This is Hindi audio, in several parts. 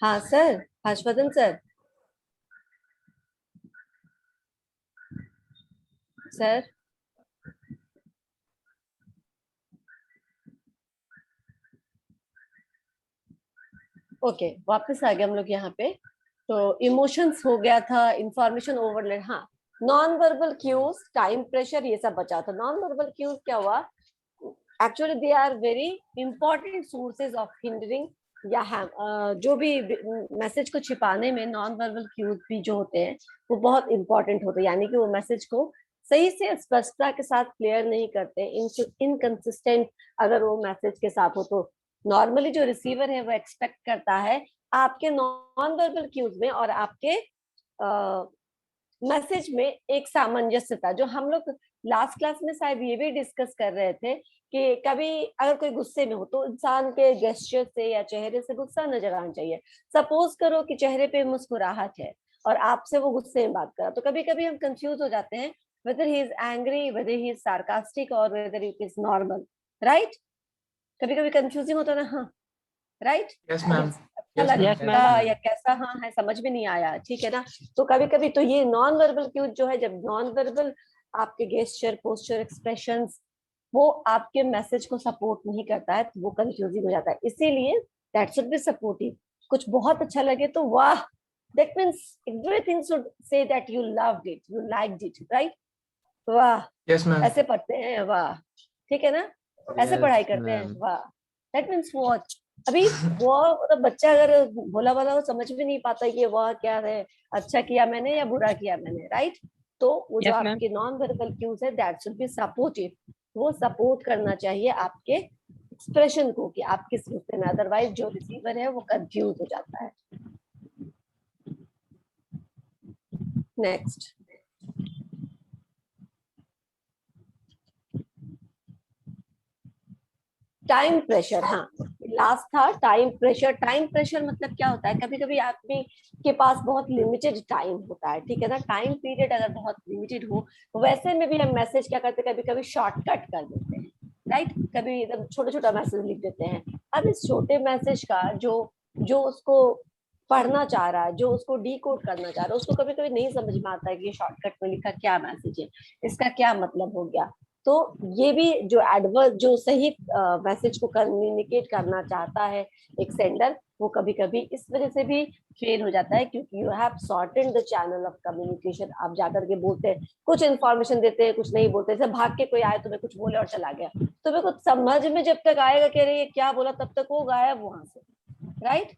हाँ sir, Harshvardhan sir. Sir okay, वापस आ गए हम लोग यहाँ पे। तो इमोशंस हो गया था, इंफॉर्मेशन ओवरलोड, हाँ। Non verbal cues, time pressure, ये सब बचा था। नॉन वर्बल क्यूज क्या हुआ? Actually they are very important sources of hindering या जो भी मैसेज को छिपाने में नॉन वर्बल क्यूज भी जो होते हैं वो बहुत इंपॉर्टेंट होते हैं। यानी कि वो मैसेज को सही से स्पष्टता के साथ क्लियर नहीं करते, इनकंसिस्टेंट अगर वो मैसेज के साथ हो तो नॉर्मली जो रिसीवर है वो एक्सपेक्ट करता है आपके नॉन वर्बल क्यूज में और आपके मैसेज में एक सामंजस्यता। जो हम लोग लास्ट क्लास में शायद ये भी डिस्कस कर रहे थे कि कभी अगर कोई गुस्से में हो तो इंसान के गेस्चर से या चेहरे से गुस्सा नजर आना चाहिए। सपोज करो कि चेहरे पे मुस्कुराहट है और आपसे वो गुस्से में बात करा, तो कभी कभी हम कंफ्यूज हो जाते हैं whether he is angry, whether he is sarcastic or whether it is normal, right? कभी कभी कंफ्यूजिंग होता है ना, हाँ, राइट। यस अभी मैम। अच्छा यस मैम। यस लगा मैम। या कैसा, हाँ है, समझ में नहीं आया, ठीक है ना। तो कभी कभी तो ये नॉन वर्बल क्यूज जो है, जब नॉन वर्बल आपके गेस्चर, पोस्चर, एक्सप्रेशंस वो आपके मैसेज को सपोर्ट नहीं करता है तो वो कंफ्यूजिंग हो जाता है। इसीलिए दैट शुड बी सपोर्टिव। कुछ बहुत अच्छा लगे तो वाह, that means everything should say that you loved it, you liked it, right. वाह, यस मैम। ऐसे पढ़ते हैं, वाह, ठीक है ना, ऐसे पढ़ाई यस करते हैं, मैम। वाह। That means watch. अभी वो मतलब बच्चा अगर भोला भाला हो समझ भी नहीं पाता कि वह क्या है, अच्छा किया मैंने या बुरा किया मैंने, राइट। तो वो जो यस मैम। आपके नॉन वर्बल क्यूज है दैट शुड बी सपोर्टिव। वो सपोर्ट करना चाहिए आपके एक्सप्रेशन को कि आप किस गुस्से में, अदरवाइज जो रिसीवर है वो कंफ्यूज हो जाता है। Next, time pressure. हाँ, लास्ट था टाइम प्रेशर। टाइम प्रेशर मतलब क्या होता है? कभी कभी आदमी के पास बहुत लिमिटेड टाइम होता है, ठीक है ना। टाइम पीरियड अगर बहुत लिमिटेड हो, वैसे में भी हम मैसेज क्या करते हैं, कभी कभी शॉर्टकट कर देते हैं, राइट। कभी एकदम छोटा छोटा मैसेज लिख देते हैं। अब इस छोटे मैसेज का जो जो उसको पढ़ना चाह रहा है, जो उसको डी कोड करना चाह रहा है, उसको कभी कभी नहीं समझ में आता है कि ये शॉर्टकट में लिखा क्या मैसेज है, इसका क्या मतलब हो गया। तो ये भी जो एडवर्स, जो सही मैसेज को कम्युनिकेट करना चाहता है एक सेंडर, वो कभी कभी इस वजह से भी फेल हो जाता है, क्योंकि you have shortened the channel of communication. आप जाकर के बोलते हैं, कुछ इन्फॉर्मेशन देते हैं, कुछ नहीं बोलते। जैसे भाग के कोई आए तुम्हें कुछ बोले और चला गया, तुम्हें कुछ समझ में जब तक आएगा कि अरे ये क्या बोला, तब तक वो गायब वहां से, राइट।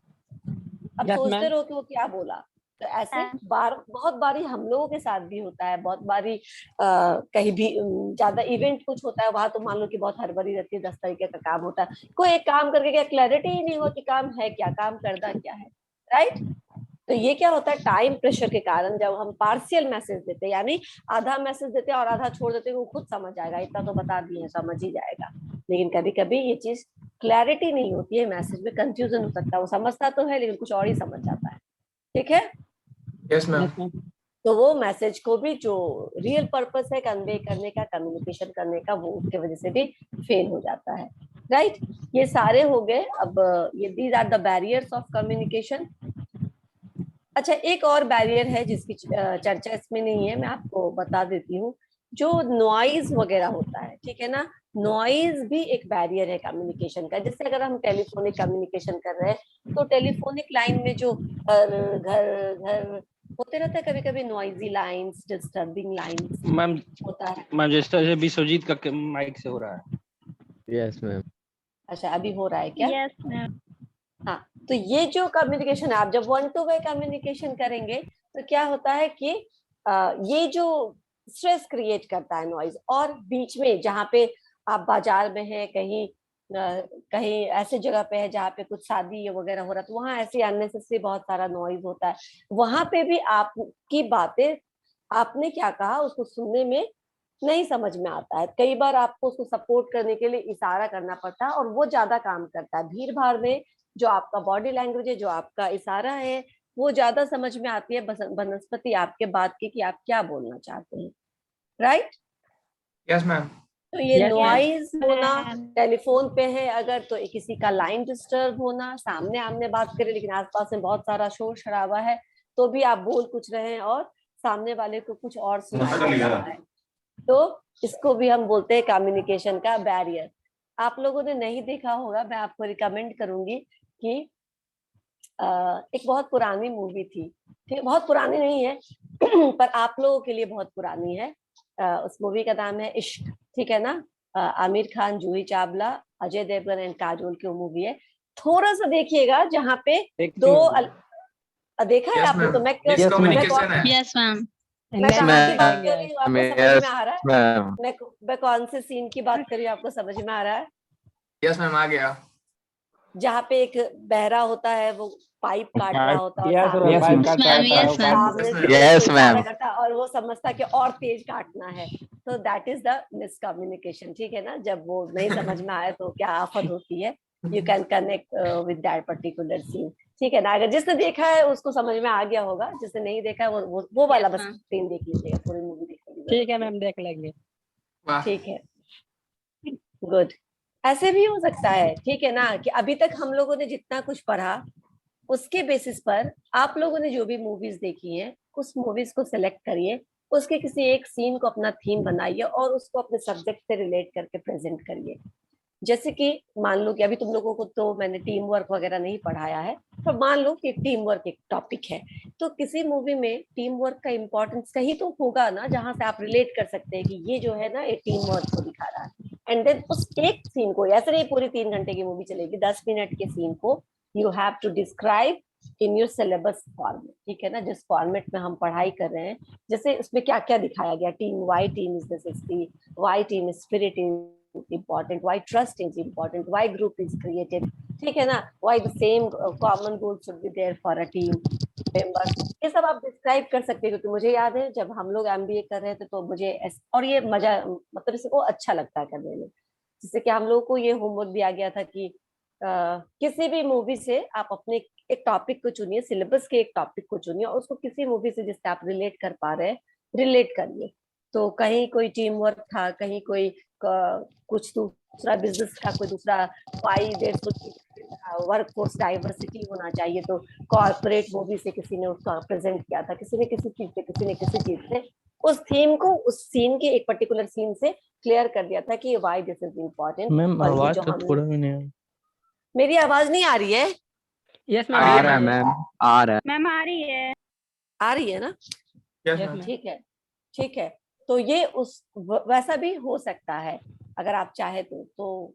अब यस सोचते मैम। रहो कि वो क्या बोला। तो ऐसे बार, बहुत बारी हम लोगों के साथ भी होता है, बहुत बारी कहीं भी ज्यादा इवेंट कुछ होता है, वहां तो मान लो कि बहुत हड़बड़ी रहती है, 10 तरीके का काम होता है, कोई एक काम करके क्या क्लैरिटी ही नहीं हुआ कि काम है क्या, काम करना क्या है, राइट। तो ये क्या होता है, टाइम प्रेशर के कारण जब हम पार्शियल मैसेज देते हैं, यानी आधा मैसेज देते हैं और आधा छोड़ देते हैं, वो खुद समझ जाएगा, इतना तो बता दिए, समझ ही जाएगा। लेकिन कभी कभी ये चीज क्लैरिटी नहीं होती है, मैसेज में कंफ्यूजन हो सकता है, वो समझता तो है लेकिन कुछ और ही समझ जाता है, ठीक है। Yes ma'am. Yes ma'am. तो वो मैसेज को भी जो रियल पर्पस है कन्वे करने का, कम्युनिकेशन करने का, वो उसके वजह से भी फेल हो जाता है, राइट। ये सारे हो गए। अब ये these are the barriers of communication. अच्छा, एक और बैरियर है जिसकी चर्चा इसमें नहीं है, मैं आपको बता देती हूँ। जो नॉइज वगैरह होता है, ठीक है ना, नॉइज भी एक बैरियर है कम्युनिकेशन का। जैसे अगर हम टेलीफोनिक कम्युनिकेशन कर रहे हैं तो टेलीफोनिक लाइन में जो घर घर घर होते रहता है, कभी कभी noisy lines, disturbing lines ma'am, होता है। मैम जिस तरह से विश्वजीत का माइक से हो रहा है। Yes ma'am. अच्छा, अभी हो रहा है क्या? Yes ma'am. हाँ, तो ये जो कम्युनिकेशन है, आप जब वन टू वे कम्युनिकेशन करेंगे तो क्या होता है कि ये जो स्ट्रेस क्रिएट करता है नॉइज, और बीच में जहाँ पे आप बाजार में हैं, कहीं कहीं ऐसे जगह पे है जहाँ पे कुछ शादी वगैरह हो रहा है, तो वहां ऐसे अननेसेसरी बहुत सारा नॉइज होता है। वहां पे भी आपकी बातें, आपने क्या कहा उसको सुनने में नहीं समझ में आता है। कई बार आपको उसको सपोर्ट करने के लिए इशारा करना पड़ता है और वो ज्यादा काम करता है। भीड़ भाड़ में जो आपका बॉडी लैंग्वेज है, जो आपका इशारा है, वो ज्यादा समझ में आती है बनस्पति आपके बात की कि आप क्या बोलना चाहते हैं, राइट। Yes ma'am. तो ये Yes, नॉइज होना, ma'am. टेलीफोन पे है अगर तो किसी का लाइन डिस्टर्ब होना, सामने आमने बात करें लेकिन आसपास में बहुत सारा शोर शराबा है तो भी आप बोल कुछ रहे हैं और सामने वाले को कुछ और सुनाई दे रहा है, तो इसको भी हम बोलते हैं कम्युनिकेशन का बैरियर। आप लोगों ने नहीं देखा होगा, मैं आपको रिकमेंड करूंगी कि एक बहुत पुरानी मूवी थी, ठीक है, बहुत पुरानी नहीं है पर आप लोगों के लिए बहुत पुरानी है। उस मूवी का नाम है इश्क, ठीक है ना। आमिर खान, जूही चावला, अजय देवगन एंड काजोल की मूवी है। थोड़ा सा देखिएगा जहाँ पे दो देखा है आपने तो मिसकम्युनिकेशन है। Yes ma'am. मैं कहाँ की बात कर रही हूँ, आपको समझ Yes, में आ रहा है? ma'am. मैं कौन से सीन की बात कर रही हूँ, आपको समझ में आ रहा है? यस मैम, आ गया। जहाँ पे एक बहरा होता है, वो पाइप काट रहा होता है और Yes, सामने पाइप Yes, काटता ma'am. रहता है, Yes, वो ma'am. पाइप सामने से Yes, कोई इशारा ma'am. करता है और वो समझता है कि और तेज काटना है, तो दैट इज द मिसकम्युनिकेशन, ठीक है ना। जब वो नहीं समझ में आए तो क्या आफत होती है, you can connect with that particular scene, ठीक है ना। अगर जिसने देखा है उसको समझ में आ गया होगा, जिसने नहीं देखा है वो वाला Yes, बस ma'am. सीन देख लीजिएगा, पूरी मूवी देख लीजिएगा। ठीक है मैम, देख लेंगे। वाह। ठीक है, गुड। ऐसे भी हो सकता है, ठीक है ना, कि अभी तक हम लोगों ने जितना कुछ पढ़ा उसके बेसिस पर आप लोगों ने जो भी मूवीज देखी हैं उस मूवीज को सिलेक्ट करिए, उसके किसी एक सीन को अपना थीम बनाइए और उसको अपने सब्जेक्ट से रिलेट करके प्रेजेंट करिए। जैसे कि मान लो कि अभी तुम लोगों को तो मैंने टीम वर्क वगैरह नहीं पढ़ाया है, तो मान लो कि टीम वर्क एक टॉपिक है, तो किसी मूवी में टीम वर्क का इम्पोर्टेंस कहीं तो होगा ना जहां से आप रिलेट कर सकते हैं कि ये जो है ना ये टीम वर्क को दिखा रहा है। एंड देन उस एक सीन को, ऐसे नहीं पूरी 3 घंटे की मूवी चलेगी, 10 मिनट के सीन को you have to describe in your syllabus format, ठीक है ना, जिस फॉर्मेट में हम पढ़ाई कर रहे हैं। जैसे उसमें क्या क्या दिखाया गया, team why team is necessary, why team spirit is important, why trust is important, why group is created, ठीक है ना, why the same common goal should be there for a team member। ये सब आप डिस्क्राइब कर सकते हैं, क्योंकि मुझे याद है जब हम लोग एमबीए कर रहे थे तो मुझे और ये मजा, मतलब इसको अच्छा लगता है करने में। जिससे कि हम लोग को ये होमवर्क दिया गया था कि किसी भी मूवी से आप अपने एक टॉपिक को चुनिए, सिलेबस के एक टॉपिक को चुनिए और उसको किसी मूवी से जिससे आप रिलेट कर पा रहे हैं रिलेट करिए। तो कहीं कोई टीम वर्क था, कहीं कोई कुछ दूसरा बिजनेस का, कोई दूसरा वाई वर्क फोर्स डाइवर्सिटी होना चाहिए, तो कॉर्पोरेट मूवी से किसी ने उसका प्रेजेंट किया था, किसी ने किसी चीज से, किसी ने किसी चीज से उस थीम को उस सीन के एक पर्टिकुलर सीन से क्लियर कर दिया था कि why this is important. Ma'am आवाज तो थोड़ा भी नहीं है। मेरी आवाज नहीं आ रही है? यस आ मैम, रहा है मैम, आ रहा है। मैम आ रही है। आ रही है ना? Yes Yes, ma'am. ma'am. ठीक है, ठीक है। तो ये उस वैसा भी हो सकता है अगर आप चाहे तो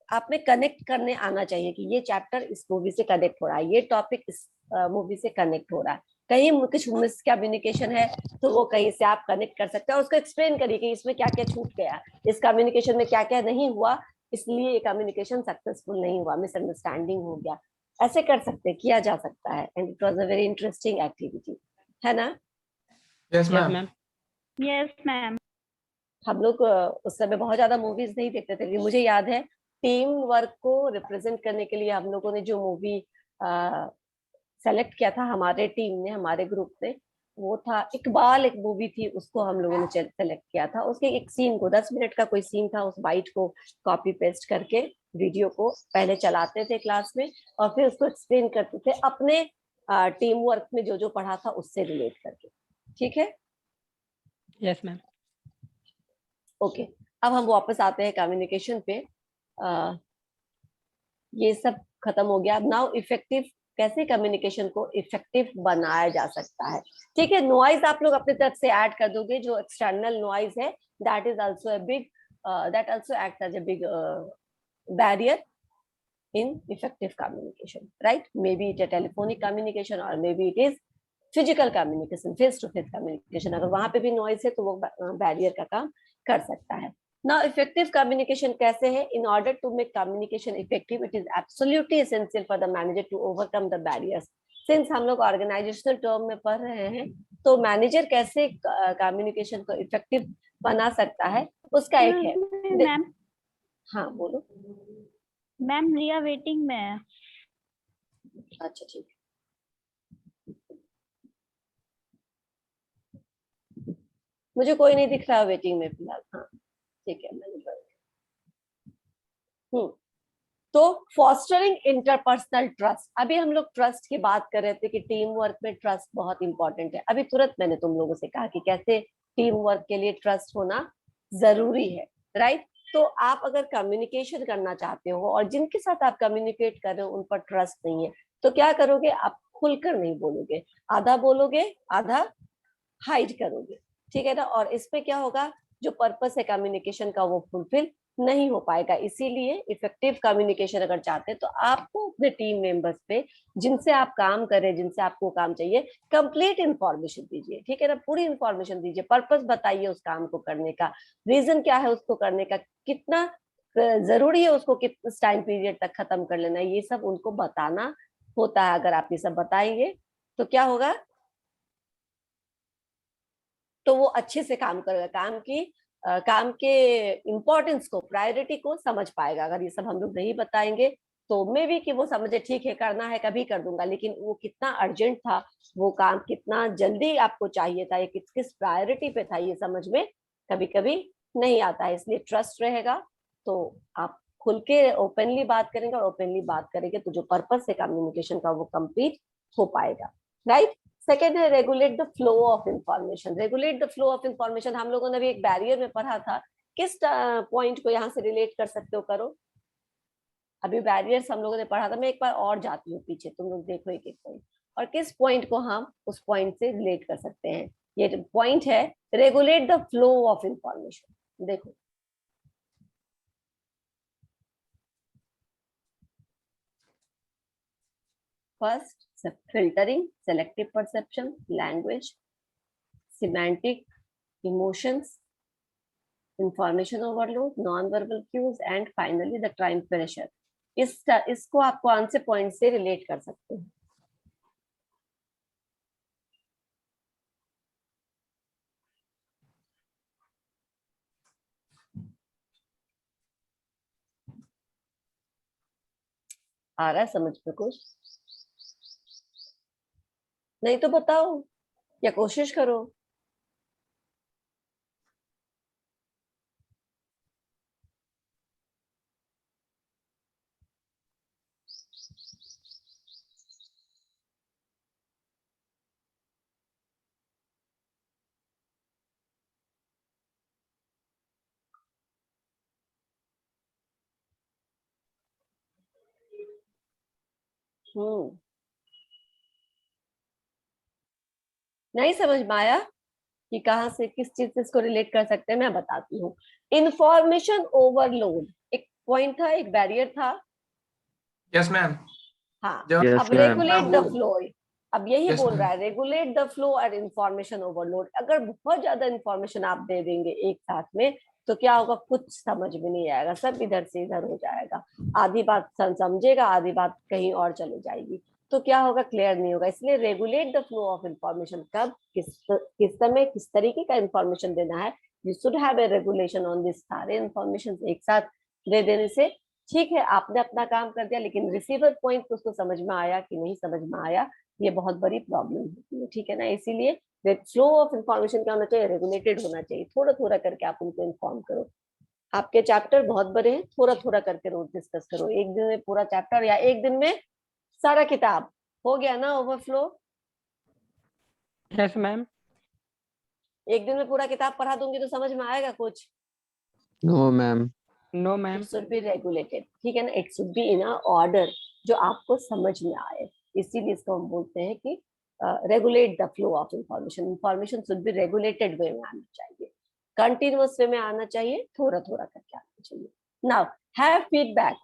आप में कनेक्ट करने आना चाहिए कि ये चैप्टर इस मूवी से कनेक्ट हो रहा है, ये टॉपिक इस मूवी से कनेक्ट हो रहा है। कहीं कुछ मिस कम्युनिकेशन है तो वो कहीं से आप कनेक्ट कर सकते हैं और उसको एक्सप्लेन करिए कि इसमें क्या क्या छूट गया, इस कम्युनिकेशन में क्या क्या नहीं हुआ, इसलिए ये कम्युनिकेशन सक्सेसफुल नहीं हुआ, मिसअंडरस्टैंडिंग हो गया। ऐसे कर सकते, किया जा सकता है। And it was a very interesting activity, है ना। Yes yes ma'am. Ma'am. Yes ma'am. हम लोग उस समय बहुत ज्यादा मूवीज नहीं देखते थे, लेकिन मुझे याद है टीम वर्क को रिप्रेजेंट करने के लिए हम लोगों ने जो मूवी सेलेक्ट किया था, हमारे टीम ने, हमारे ग्रुप ने, वो था इकबाल, एक मूवी थी, उसको हम लोगों ने सेलेक्ट किया था। उसके एक सीन को, 10 मिनट का कोई सीन था, उस बाइट को कॉपी पेस्ट करके वीडियो को पहले चलाते थे क्लास में और फिर उसको एक्सप्लेन करते थे अपने टीम वर्क में जो जो पढ़ा था उससे रिलेट करके, ठीक है। Yes ma'am. ओके, अब हम वापस आते हैं कम्युनिकेशन पे। ये सब खत्म हो गया। नाउ इफेक्टिव, कैसे कम्युनिकेशन को इफेक्टिव बनाया जा सकता है, ठीक है। नॉइज आप लोग अपने तरफ से ऐड कर दोगे, जो एक्सटर्नल नॉइज है that is also a big, that also act as a big barrier in effective communication, right? Maybe it a telephonic communication or maybe it is physical communication, face to face communication। अगर वहां पे भी नॉइज है तो वो बैरियर का काम कर सकता है। Now effective communication कैसे है? In order to make communication effective, it is absolutely essential for the manager to overcome the barriers। Since हम लोग ऑर्गेनाइजेशनल टर्म में पढ़ रहे हैं, तो मैनेजर कैसे कम्युनिकेशन को इफेक्टिव बना सकता है उसका एक है। मैम, हाँ बोलो। मैम रिया वेटिंग में है। अच्छा ठीक है, मुझे कोई नहीं दिख रहा वेटिंग में फिलहाल। हाँ ठीक है मैनेजमेंट। तो फॉस्टरिंग इंटरपर्सनल ट्रस्ट, अभी हम लोग ट्रस्ट की बात कर रहे थे कि टीम वर्क में ट्रस्ट बहुत इंपॉर्टेंट है। अभी तुरंत मैंने तुम लोगों से कहा कि कैसे टीम वर्क के लिए ट्रस्ट होना जरूरी है, राइट। तो आप अगर कम्युनिकेशन करना चाहते हो और जिनके साथ आप कम्युनिकेट कर रहे हो उन पर ट्रस्ट नहीं है, तो क्या करोगे, आप खुलकर नहीं बोलोगे, आधा बोलोगे आधा हाइड करोगे, ठीक है ना। और इसमें क्या होगा, जो पर्पस है कम्युनिकेशन का वो फुलफिल नहीं हो पाएगा। इसीलिए इफेक्टिव कम्युनिकेशन अगर चाहते हैं तो आपको अपने टीम मेंबर्स पे, जिनसे आप काम कर रहे हैं, जिनसे आपको काम चाहिए, कंप्लीट इंफॉर्मेशन दीजिए, ठीक है ना। पूरी इंफॉर्मेशन दीजिए, पर्पस बताइए उस काम को करने का, रीजन क्या है उसको करने का, कितना जरूरी है उसको किस टाइम पीरियड तक खत्म कर लेना है, ये सब उनको बताना होता है। अगर आप ये सब बताएंगे तो क्या होगा, तो वो अच्छे से काम करेगा, काम के इम्पोर्टेंस को, प्रायोरिटी को समझ पाएगा। अगर ये सब हम लोग नहीं बताएंगे तो मे भी कि वो समझे ठीक है करना है कभी कर दूंगा, लेकिन वो कितना अर्जेंट था, वो काम कितना जल्दी आपको चाहिए था, ये किस किस प्रायोरिटी पे था, ये समझ में कभी कभी नहीं आता है। इसलिए ट्रस्ट रहेगा तो आप खुल के ओपनली बात करेंगे, और ओपनली बात करेंगे तो जो पर्पस है कम्युनिकेशन का वो कंप्लीट हो पाएगा, राइट। सेकेंड है regulate the flow of information. Regulate the flow of information हम लोगों ने अभी एक बैरियर में पढ़ा था, किस पॉइंट को यहाँ से रिलेट कर सकते हो, करो। अभी बैरियर्स हम लोगों ने पढ़ा था, मैं एक बार और जाती हूँ पीछे, तुम लोग देखो एक एक पॉइंट, और किस पॉइंट को हम उस पॉइंट से रिलेट कर सकते हैं। ये पॉइंट है regulate the flow of information. देखो first, filtering, selective perception, language, semantic, emotions, information overload, non-verbal cues, and finally the time pressure। इसको आप कौन से पॉइंट से रिलेट कर सकते हैं? आ रहा है समझ में कुछ? नहीं तो बताओ या कोशिश करो। नहीं समझ में आया कि कहाँ से किस चीज से इसको रिलेट कर सकते हैं? मैं बताती हूँ। इंफॉर्मेशन ओवरलोड एक पॉइंट था, एक बैरियर था। Yes ma'am. हाँ, Yes, अब ma'am. रेगुलेट द फ्लो, अब यही Yes, बोल ma'am. रहा है, रेगुलेट द फ्लो और इंफॉर्मेशन ओवरलोड। अगर बहुत ज्यादा इंफॉर्मेशन आप दे देंगे एक साथ में तो क्या होगा, कुछ समझ में नहीं आएगा, सब इधर से इधर हो जाएगा, आधी बात समझेगा, आधी बात कहीं और चली जाएगी, तो क्या होगा, क्लियर नहीं होगा। इसलिए regulate the flow of information, कब किस समय किस तरीके का इंफॉर्मेशन देना है, you should have a regulation on this. सारे इंफॉर्मेशन एक साथ दे देने से ठीक है आपने अपना काम कर दिया, लेकिन रिसीवर पॉइंट उसको समझ में आया कि नहीं समझ में आया, ये बहुत बड़ी प्रॉब्लम होती है, ठीक है ना। इसीलिए फ्लो ऑफ इंफॉर्मेशन क्या होना चाहिए, रेगुलेटेड होना चाहिए। थोड़ा थोड़ा करके आप उनको इन्फॉर्म करो। आपके चैप्टर बहुत बड़े हैं, थोड़ा थोड़ा करके रोज डिस्कस करो। एक दिन में पूरा चैप्टर या एक दिन में सारा किताब हो गया ना ओवरफ्लो? Yes ma'am. एक दिन में पूरा किताब पढ़ा दूंगी तो समझ में आएगा कुछ? No ma'am. No ma'am. It should be regulated, ठीक है ना। It should be in a order जो आपको समझ में आए। इसीलिए इसको हम बोलते हैं कि regulate the flow of information. Information should be regulated way में आना चाहिए, कंटिन्यूअस वे में आना चाहिए, थोड़ा थोड़ा करके आना चाहिए। Now have feedback.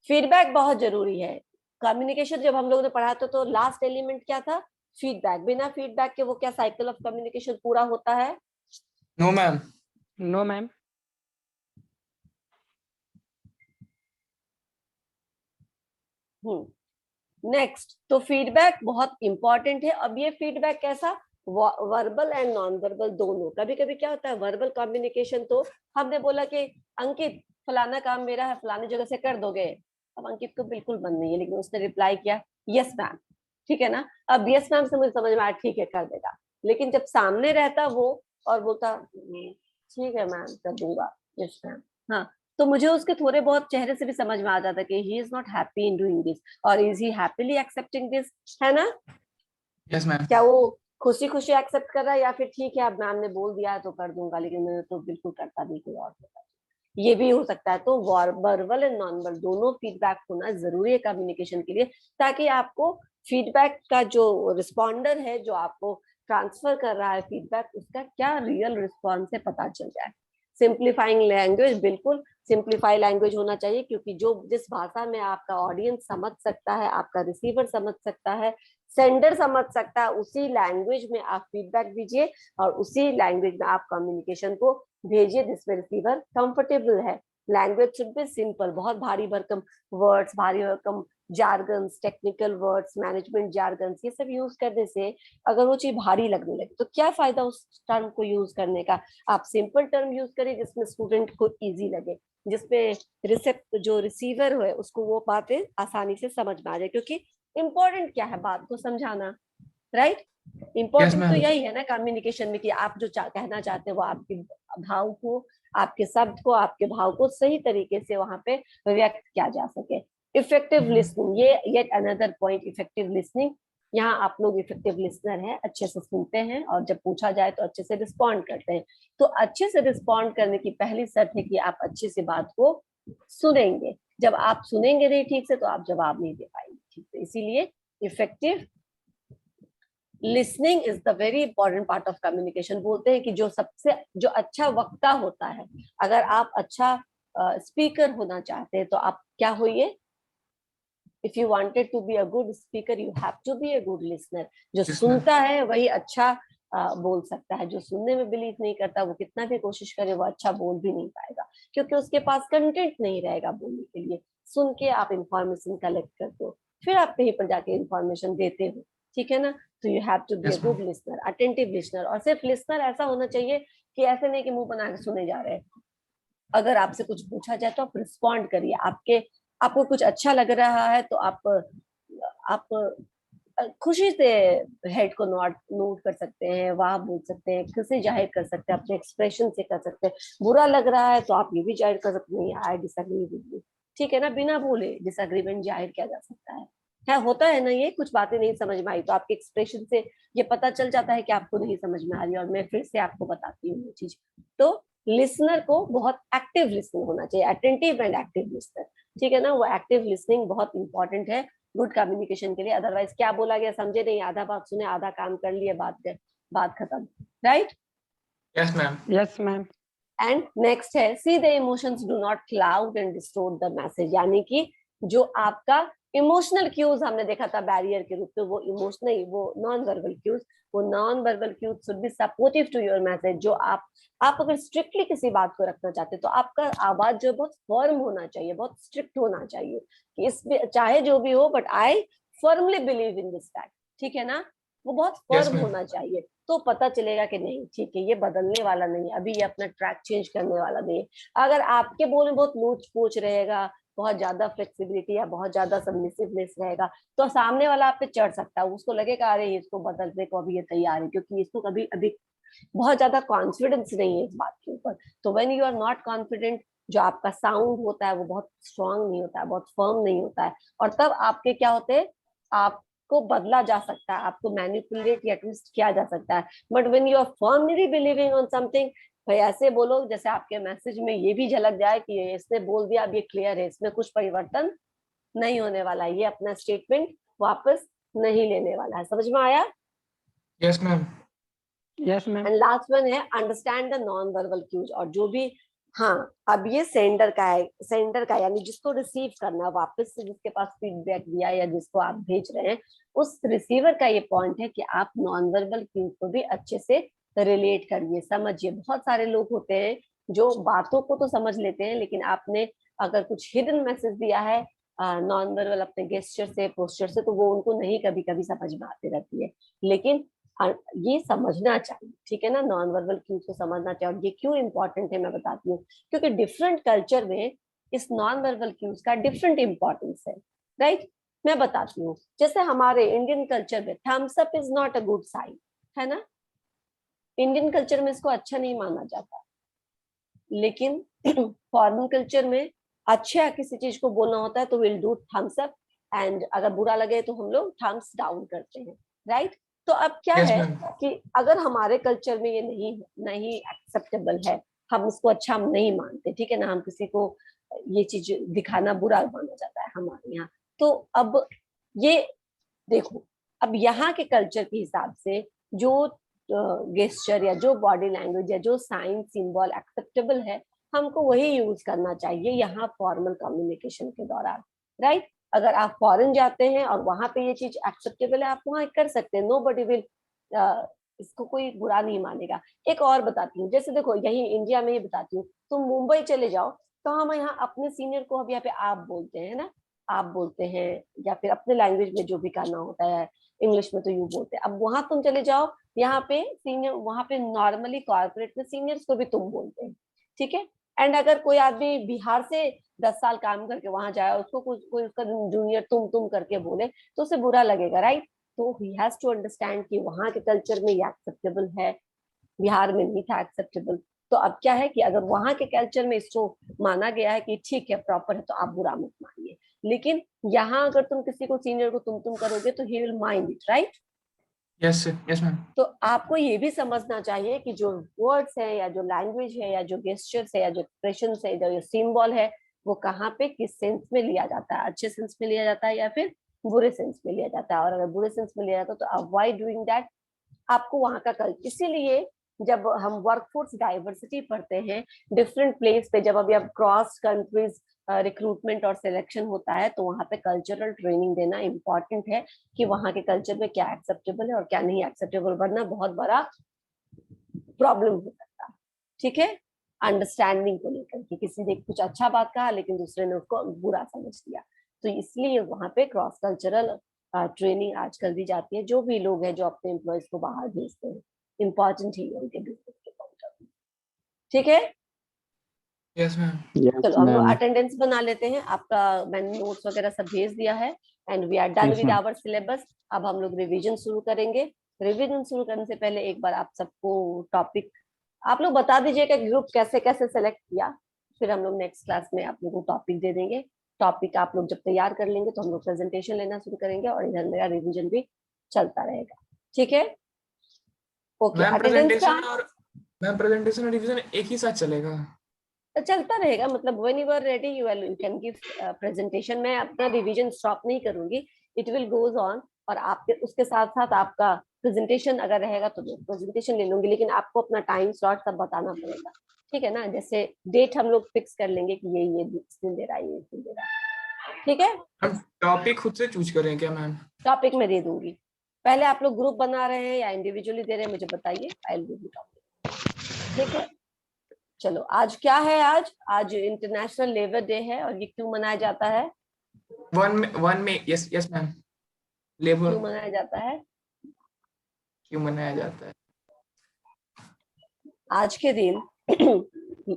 फीडबैक बहुत जरूरी है। कम्युनिकेशन जब हम लोगों ने पढ़ा था तो लास्ट एलिमेंट क्या था, फीडबैक। बिना फीडबैक के वो क्या साइकिल ऑफ कम्युनिकेशन पूरा होता है? No ma'am. No ma'am. Next, तो फीडबैक बहुत इंपॉर्टेंट है। अब ये फीडबैक कैसा, वर्बल एंड नॉन वर्बल दोनों। कभी कभी क्या होता है, वर्बल कम्युनिकेशन तो हमने बोला कि अंकित फलाना काम मेरा है, फलानी जगह से कर दोगे। अब अंकित को बिल्कुल मन नहीं है, लेकिन उसने रिप्लाई किया यस मैम, ठीक है ना। अब यस मैम से मुझे समझ में आया, ठीक है कर देगा। लेकिन जब सामने रहता वो और बोलता ठीक है मैम कर दूंगा, यस मैम। हाँ, तो मुझे उसके थोड़े बहुत चेहरे से भी समझ में आ जाता है कि he is not happy in doing this, और is he happily accepting this, है ना? Yes, ma'am. क्या वो खुशी खुशी एक्सेप्ट कर रहा है, या फिर ठीक है अब मैम ने बोल दिया है तो कर दूंगा, लेकिन मैं तो बिल्कुल करता नहीं, कोई और होता है। ये भी हो सकता है। तो वर्बल एंड नॉन वर्बल दोनों फीडबैक होना जरूरी है कम्युनिकेशन के लिए, ताकि आपको फीडबैक का जो रिस्पॉन्डर है, जो आपको ट्रांसफर कर रहा है फीडबैक, उसका क्या रियल रिस्पॉन्स है पता चल जाए। सिंप्लीफाइंग लैंग्वेज, बिल्कुल सिंप्लीफाई लैंग्वेज होना चाहिए, क्योंकि जो जिस भाषा में आपका ऑडियंस समझ सकता है, आपका रिसीवर समझ सकता है, सेंडर समझ सकता है, उसी लैंग्वेज में आप फीडबैक दीजिए और उसी लैंग्वेज में आप कम्युनिकेशन को भेजिए जिसमें रिसीवर कंफर्टेबल है। लैंग्वेज शुड बी सिंपल, बहुत भारी भरकम वर्ड्स, भारी भरकम jargons, technical words, management jargons, ये सब यूज करने से अगर वो चीज भारी लगने लगे तो क्या फायदा उस टर्म को यूज करने का। आप सिंपल टर्म यूज करिए जिसमें स्टूडेंट को इजी लगे, जिसपे जो रिसीवर है उसको वो बातें आसानी से समझ में आ जाए, क्योंकि इम्पोर्टेंट क्या है, बात को समझाना, राइट? Yes, इम्पोर्टेंट तो ma'am. यही है ना कम्युनिकेशन में, कि आप जो कहना चाहते हैं वो आपके भाव को, आपके शब्द को, आपके भाव को सही तरीके से वहां पे व्यक्त किया जा सके। इफेक्टिव लिसनिंग, ये yet another point, effective listening. यहाँ आप लोग इफेक्टिव लिसनर हैं, अच्छे से सुनते हैं और जब पूछा जाए तो अच्छे से रिस्पॉन्ड करते हैं। तो अच्छे से रिस्पॉन्ड करने की पहली शर्त है कि आप अच्छे से बात को सुनेंगे। जब आप सुनेंगे नहीं ठीक से तो आप जवाब नहीं दे पाएंगे ठीक से। इसीलिए effective listening is the very important part of communication. बोलते हैं कि जो अच्छा वक्ता होता है, अगर आप अच्छा स्पीकर होना चाहते हैं तो आप क्या होइए, if you wanted to be a good speaker you have to be a good listener. जो Yes, ma'am. सुनता है वही अच्छा बोल सकता है, जो सुनने में बिलीव नहीं करता वो कितना भी कोशिश करे वो अच्छा बोल भी नहीं पाएगा, क्योंकि उसके पास कंटेंट नहीं रहेगा बोलने के लिए। सुन के आप इंफॉर्मेशन कलेक्ट करते हो, फिर आप कहीं पर जाके इंफॉर्मेशन देते हो, ठीक है ना? तो you have to be a Yes, good ma'am. Listener, attentive listener. और सिर्फ लिसनर ऐसा होना चाहिए कि ऐसे नहीं कि मुंह बना के सुने जा रहे हैं। अगर आपसे कुछ पूछा जाए तो आप रिस्पॉन्ड करिए। आपको कुछ अच्छा लग रहा है तो आप खुशी से हेड को नोट कर सकते हैं, वाह बोल सकते हैं, खुशी जाहिर कर सकते हैं, अपने एक्सप्रेशन से कर सकते हैं। बुरा लग रहा है तो आप ये भी जाहिर कर सकते हैं, आई डिसएग्री विद यू, ठीक है ना? बिना बोले डिसएग्रीमेंट जाहिर किया जा सकता है। होता है ना, ये कुछ बातें नहीं समझ में आई तो आपके एक्सप्रेशन से ये पता चल जाता है कि आपको नहीं समझ में आ रही है, और मैं फिर से आपको बताती हूँ ये चीज। तो लिसनर को बहुत एक्टिव लिसनिंग होना चाहिए, अटेंटिव एंड एक्टिव लिसनर, ठीक है ना? वो एक्टिव लिसनिंग बहुत इंपॉर्टेंट है गुड कम्युनिकेशन के लिए। अदरवाइज क्या बोला गया समझे नहीं, आधा बात सुने आधा काम कर लिए, बात खत्म, right? Yes, ma'am. Yes, ma'am. And next है see the emotions do not cloud and distort the message. यानी कि जो आपका इमोशनल क्यूज हमने देखा था बैरियर के रूप में, वो non verbal cues should be supportive to your message. जो आप अगर स्ट्रिक्टली किसी बात को रखना चाहते हैं तो आपका आवाज जो बहुत फर्म होना चाहिए, बहुत स्ट्रिक्ट होना चाहिए कि इसमें चाहे जो भी हो but I firmly believe in this fact, ठीक है ना? वो बहुत Yes, फर्म ma'am. होना चाहिए, तो पता चलेगा कि नहीं ठीक है, ये बदलने वाला नहीं है, अभी ये अपना ट्रैक चेंज करने वाला नहीं है। अगर आपके बोल में बहुत नोच पोच रहेगा, बहुत ज्यादा फ्लेक्सिबिलिटी या बहुत ज्यादा सबमिसिवनेस रहेगा, तो सामने वाला आप पे चढ़ सकता है, उसको लगेगा अरे इसको बदलने को अभी ये तैयार है, क्योंकि इसको कभी अभी बहुत ज्यादा कॉन्फिडेंस नहीं है इस बात के ऊपर। तो when you are not confident, जो आपका साउंड होता है वो बहुत स्ट्रांग नहीं होता है, बहुत फर्म नहीं होता है, और तब आपके क्या होते हैं, आपको बदला जा सकता है, आपको मैनिपुलेट या ट्विस्ट किया जा सकता है। But when you are firmly believing on something, भाई ऐसे बोलो जैसे आपके मैसेज में ये भी झलक जाए कि इसने बोल दिया, अब ये क्लियर है, इसमें कुछ परिवर्तन नहीं होने वाला है, ये अपना स्टेटमेंट वापस नहीं लेने वाला है। समझ में आया? Yes, ma'am. Yes, ma'am. And last one है understand the non verbal cues. और जो भी, हाँ, अब ये सेंडर का यानी जिसको रिसीव करना वापस से, जिसके पास फीडबैक दिया या जिसको आप भेज रहे हैं, उस रिसीवर का ये पॉइंट है कि आप नॉन वर्बल क्यूज को भी अच्छे से रिलेट करिए, समझिए। बहुत सारे लोग होते हैं जो बातों को तो समझ लेते हैं, लेकिन आपने अगर कुछ हिडन मैसेज दिया है नॉन वर्बल अपने गेस्चर से, पोस्चर से, तो वो उनको नहीं कभी कभी समझ में आती रहती है। लेकिन ये समझना चाहिए, ठीक है ना? नॉन वर्बल क्यूज को समझना चाहिए। और ये क्यों इंपॉर्टेंट है मैं बताती हूँ, क्योंकि डिफरेंट कल्चर में इस नॉन वर्बल क्यूज का डिफरेंट इंपॉर्टेंस है, राइट? मैं बताती हूँ, जैसे हमारे इंडियन कल्चर में thumbs up is not a good sign, है ना? इंडियन कल्चर में इसको अच्छा नहीं माना जाता, लेकिन फॉरेन कल्चर में अच्छा किसी चीज को बोलना होता है तो will do thumbs up, and अगर बुरा लगे तो हम लोग थम्स डाउन करते हैं, राइट? तो अब क्या Yes, है ma'am. कि अगर हमारे कल्चर में ये नहीं नहीं एक्सेप्टेबल है, हम इसको अच्छा हम नहीं मानते, ठीक है ना, हम किसी को ये चीज दिखाना बुरा माना जाता है हमारे यहाँ, तो अब ये देखो, अब यहाँ के कल्चर के हिसाब से जो गेस्चर या जो बॉडी लैंग्वेज या जो साइन सिंबल एक्सेप्टेबल है, हमको वही यूज करना चाहिए यहाँ फॉर्मल कम्युनिकेशन के दौरान, राइट? अगर आप फॉरेन जाते हैं और वहां पे ये चीज एक्सेप्टेबल है, आप वहां कर सकते हैं, नो बडी विल, इसको कोई बुरा नहीं मानेगा। एक और बताती हूँ, जैसे देखो यही इंडिया में ही बताती हूँ, तुम मुंबई चले जाओ तो हम यहाँ अपने सीनियर को अब यहाँ पे आप बोलते हैं ना, आप बोलते हैं, या फिर अपने लैंग्वेज में जो भी करना होता है, इंग्लिश में तो यू बोलते हैं। अब वहां तुम चले जाओ, यहाँ पे सीनियर, वहां पे नॉर्मली कॉर्पोरेट में सीनियर्स को भी तुम बोलते हैं, ठीक है? एंड अगर कोई आदमी बिहार से 10 साल काम करके वहां जाए, उसको कोई उसका जूनियर तुम करके बोले तो उसे बुरा लगेगा, राइट? तो ही हैज टू अंडरस्टैंड कि वहां के कल्चर में ये एक्सेप्टेबल है, बिहार में नहीं था एक्सेप्टेबल। तो अब क्या है कि अगर वहां के कल्चर में इसको माना गया है कि ठीक है, प्रॉपर है, तो आप बुरा मत मानिए, लेकिन यहाँ अगर तुम किसी को सीनियर को तुम करोगे तो he will mind it, right? Yes, sir. Yes, ma'am. तो आपको ये भी समझना चाहिए कि जो वर्ड्स है या जो लैंग्वेज है या जो गेस्चर्स है या जो एक्सप्रेशन है या जो सिंबल है, वो कहाँ पे किस सेंस में लिया जाता है, अच्छे सेंस में लिया जाता है या फिर बुरे सेंस में लिया जाता है। और अगर बुरे सेंस में लिया जाता है तो अवॉइड डूइंग दैट। आपको वहां का कल्चर, इसीलिए जब हम वर्कफोर्स डाइवर्सिटी पढ़ते हैं डिफरेंट प्लेस पे, जब अभी अब क्रॉस कंट्रीज रिक्रूटमेंट और सिलेक्शन होता है, तो वहां पे कल्चरल ट्रेनिंग देना इम्पोर्टेंट है कि वहां के कल्चर में क्या एक्सेप्टेबल है और क्या नहीं एक्सेप्टेबल, वरना बहुत बड़ा प्रॉब्लम हो सकता है, ठीक है? अंडरस्टैंडिंग को लेकर कि किसी ने कुछ अच्छा बात कहा लेकिन दूसरे ने उसको बुरा समझ लिया, तो इसलिए वहां पे क्रॉस कल्चरल ट्रेनिंग आजकल दी जाती है, जो भी लोग हैं जो अपने एम्प्लॉयज को बाहर भेजते हैं, इम्पोर्टेंट ही है उनके बिजनेस के पॉइंट ऑफ व्यू, ठीक है? Yes, ma'am. Yes, चलो हम लोग ma'am. अटेंडेंस बना लेते हैं, आपका मैंने नोट्स वगैरह सब भेज दिया है, and we are done Yes, with ma'am. Our syllabus. अब हम लोग रिवीजन शुरू करेंगे। रिवीजन शुरू करने से पहले एक बार आप सबको टॉपिक आप लोग बता दीजिएगा ग्रुप कैसे कैसे सेलेक्ट किया, फिर हम लोग नेक्स्ट क्लास में आप लोगों को टॉपिक दे देंगे। टॉपिक आप लोग जब तैयार कर लेंगे तो हम लोग प्रेजेंटेशन लेना शुरू करेंगे और इधर मेरा रिवीजन भी चलता रहेगा, ठीक है? ओके, मैम अटेंडेंस का प्रेजेंटेशन और रिवीजन एक ही साथ चलेगा? चलता रहेगा, मतलब when you are ready you can give presentation. मैं अपना रिवीजन स्टॉप नहीं करूंगी, इट विल गोज ऑन, और आपके उसके साथ साथ आपका प्रेजेंटेशन अगर रहेगा तो मैं प्रेजेंटेशन ले लूंगी, लेकिन आपको अपना टाइम स्लॉट सब बताना पड़ेगा, ठीक है ना? जैसे डेट हम लोग फिक्स कर लेंगे कि ये इस दिन दे रहा है, ये इस दिन दे रहा है, ठीक है? हम टॉपिक खुद से चूज करें क्या मैम? टॉपिक मैं दे दूंगी। पहले आप लोग ग्रुप बना रहे हैं या इंडिविजुअली दे रहे हैं मुझे बताइए, I will give you topic, ठीक है? चलो, आज क्या है? आज इंटरनेशनल लेबर डे है, और ये क्यों मनाया जाता है? वन में यस यस मैम। लेबर क्यों मनाया जाता है? क्यों मनाया जाता है? आज के दिन मजदूरों को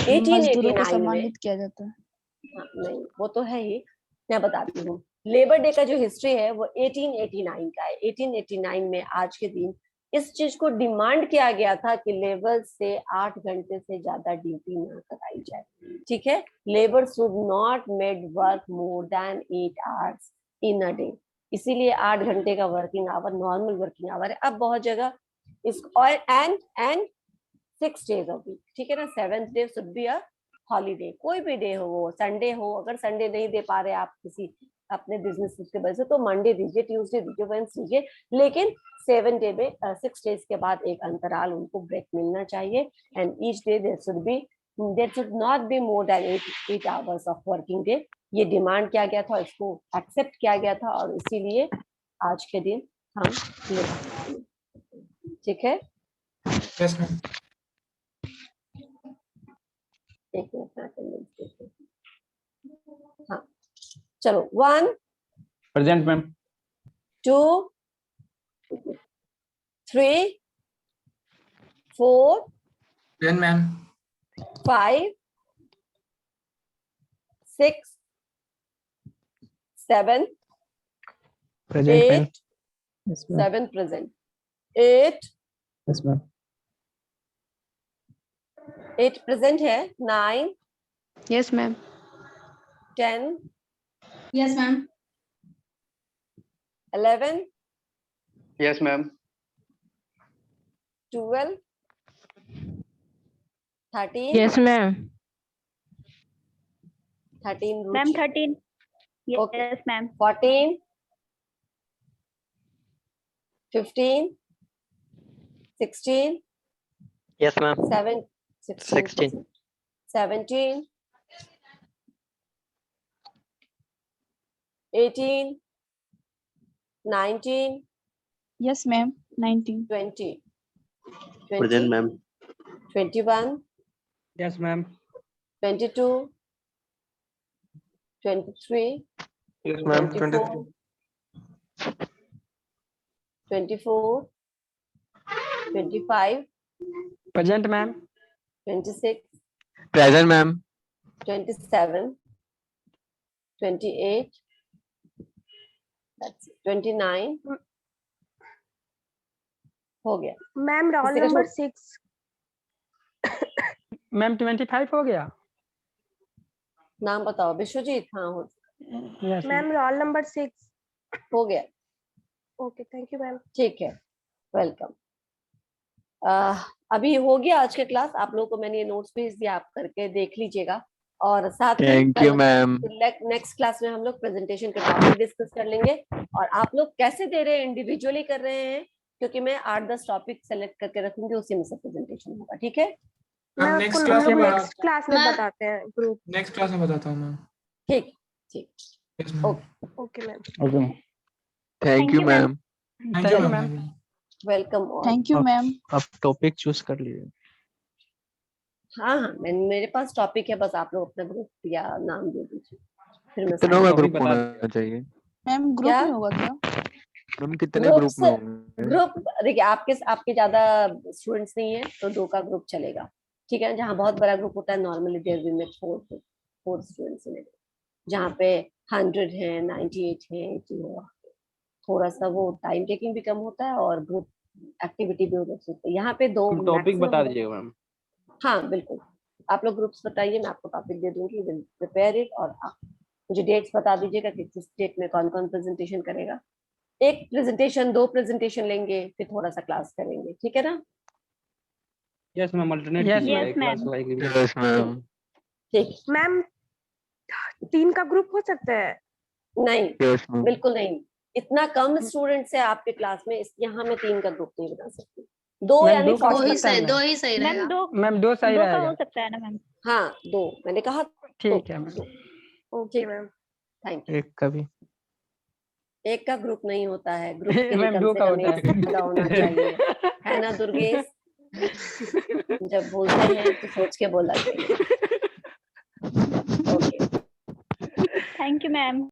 1889 में, सम्मानित किया जाता है। नहीं वो तो है ही, मैं बताती हूँ। लेबर डे का जो हिस्ट्री है वो 1889 का है। 1889 में आज के दिन इस चीज को डिमांड किया गया था कि लेबर से 8 घंटे से ज्यादा ड्यूटी ना कराई जाए, ठीक है? Labour should not made work more than 8 hours in a day, इसीलिए 8 घंटे का working hour normal working hour है। अब बहुत जगह इस एंड 6 days ऑफ वीक, ठीक है ना? 7th day should be a holiday, कोई भी डे हो, वो संडे हो, अगर संडे नहीं दे पा रहे आप किसी अपने बिजनेस की वजह से, तो मंडे दीजिए, ट्यूसडे दीजिए, वेडनेसडे दीजिए, लेकिन 7 डे में 6 डेज के बाद एक अंतराल उनको ब्रेक मिलना चाहिए, and each day there should not be more than 8 hours of working day. ये डिमांड किया गया था, इसको एक्सेप्ट किया गया था, और इसीलिए आज के दिन हम, ठीक है? Yes ma'am. एक मिनट में अटेंडेंस देखते हैं। हाँ, चलो 1 Present, ma'am. 2 3 4 then ma'am 5 6 7 Present, ma'am. 8 Yes, ma'am. 7 present, 8 Yes, ma'am. 8 present है, 9, Yes, ma'am. 10, Yes, ma'am. 11, Yes, ma'am. 12, 13, Yes, ma'am. 13 Ma'am, Ruchi. 13. Yes, Okay. ma'am. 14, 15, 16, Yes, ma'am. 16, 17, 18, 19, Yes, ma'am. 19. 20, Present, ma'am. 21, Yes, ma'am. 22, 23, Yes, ma'am. 24, 24, 25, Present, ma'am. 26, Present, ma'am. 27, 28, that's it, 29, हो गया। मैम रोल किसी का नंबर छोड़- 6। Ma'am, 25 हो गया? नाम बताओ। विश्वजीत, हाँ हो Yes, ma'am. Ma'am roll number 6। हो गया। Okay, thank you ma'am. ठीक है, वेलकम। अभी हो गया आज का क्लास। आप लोगों को मैंने ये नोट्स भेज दिया, आप करके देख लीजिएगा। और साथ में Thank you, ma'am. Next class में हम लोग प्रेजेंटेशन का टॉपिक डिस्कस कर लेंगे। और आप लोग कैसे दे रहे हैं, इंडिविजुअली कर रहे हैं, क्योंकि मैं 8-10 टॉपिक सेलेक्ट करके रखूंगी, उसी में से प्रेजेंटेशन होगा। ठीक है, मैम मैं नेक्स्ट आपको क्लास हम लोग में नेक्स्ट क्लास में Ma'am. बताते हैं ग्रुप। नेक्स्ट क्लास में बताता हूँ मैम। ठीक ठीक। Yes ma'am. Okay, okay ma'am. Okay, ma'am. Thank Thank you, you, ma'am. ma'am. Thank you you, ma'am. Welcome. Thank you, Up. ma'am. आप टॉपिक चूज कर लीजिए। हाँ हाँ, मेरे पास टॉपिक है, बस आप लोग अपना ग्रुप या नाम दे दीजिए, फिर मैं कितनों का topic ग्रुप बता होना दीजिए। चाहिए? मैम ग्रुप क्या? में होगा क्या? मैम कितने ग्रुप ग्रुप में होंगे? ग्रुप देखिए, आपके ज्यादा स्टूडेंट्स नहीं है तो 2 का ग्रुप चलेगा। ठीक है ना। जहाँ बहुत बड़ा ग्रुप होता है, normally there will be 4 students in it. जहाँ पे 100 है, 98 है, 80 है, थोड़ा सा वो टाइम टेकिंग भी कम होता है और ग्रुप एक्टिविटी भी हो जाती है। यहाँ पे 2 टॉपिक maximum बता होगा। दीजिएगा मैम। हाँ बिल्कुल, आप लोग ग्रुप्स बताइए, मैं आपको टॉपिक दे दूंगी, प्रिपेयर इट। और आप मुझे डेट्स बता दीजिएगा कि किस डेट में कौन कौन प्रेजेंटेशन करेगा। 1 प्रेजेंटेशन, 2 प्रेजेंटेशन लेंगे, फिर थोड़ा सा क्लास करेंगे। ठीक है ना। यस मैम, अल्टरनेट Yes, कीजिएगा, ma'am. एक क्लास Yes, लाएंगे। Yes ma'am. ठीक, मैम 3 का ग्रुप हो सकता है? नहीं यस मैम। बिल्कुल नहीं, इतना कम स्टूडेंट्स है आपके क्लास में, यहाँ मैं 3 का ग्रुप नहीं बना सकती। 2 मैम, यानी 2 का हो 40। सकता है दो मैम। ही सही मैम रहेगा। 2 मैम 2 सही 2 का हो रहेगा। सकता है ना मैम? हाँ 2 मैंने कहा। ठीक है मैम। ओके ठीक। मैम। Thank you. एक का भी। 1 का ग्रुप नहीं होता है, ग्रुप के लिए मैम, कम 2 से का कम होता 1 से ज्यादा होना चाहिए, है ना दुर्गेश। जब बोलते हैं तो सोच के बोला चाहिए। ओके। Thank you, ma'am.